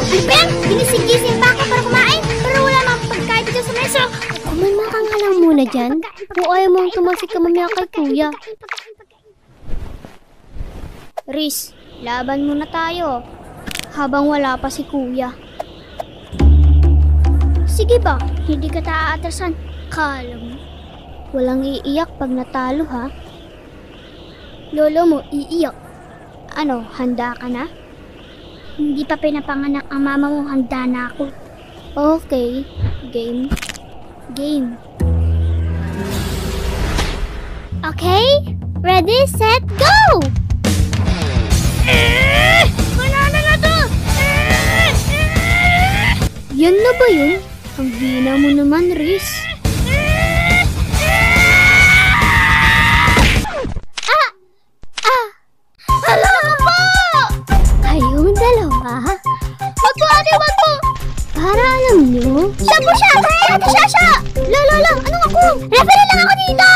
Ano ba yan? Ginising-gising pa ako para kumain. Pero wala namang pagkain dito sa meso. Kumalma ka lang muna dyan. Kung ayaw mong tumasik ka mamaya kay kuya. Riz, laban muna tayo. Habang wala pa si kuya. Sige ba? Hindi ka taaatrasan. Kala mo. Walang iiyak pag natalo ha? Lolo mo iiyak. Ano, handa ka na? Hindi pa pinapanganak ang mama mo, handa na ako. Okay, game. Game. Okay, ready, set, go! Banana na to! Yan na ba yun? Ang hina mo naman, Riz. Hala ko po! Kayong dalawa? Wag po, ate, wag po! Para alam nyo? Siya po siya! Kaya ate siya! Lo, anong ako? Referee lang ako dito!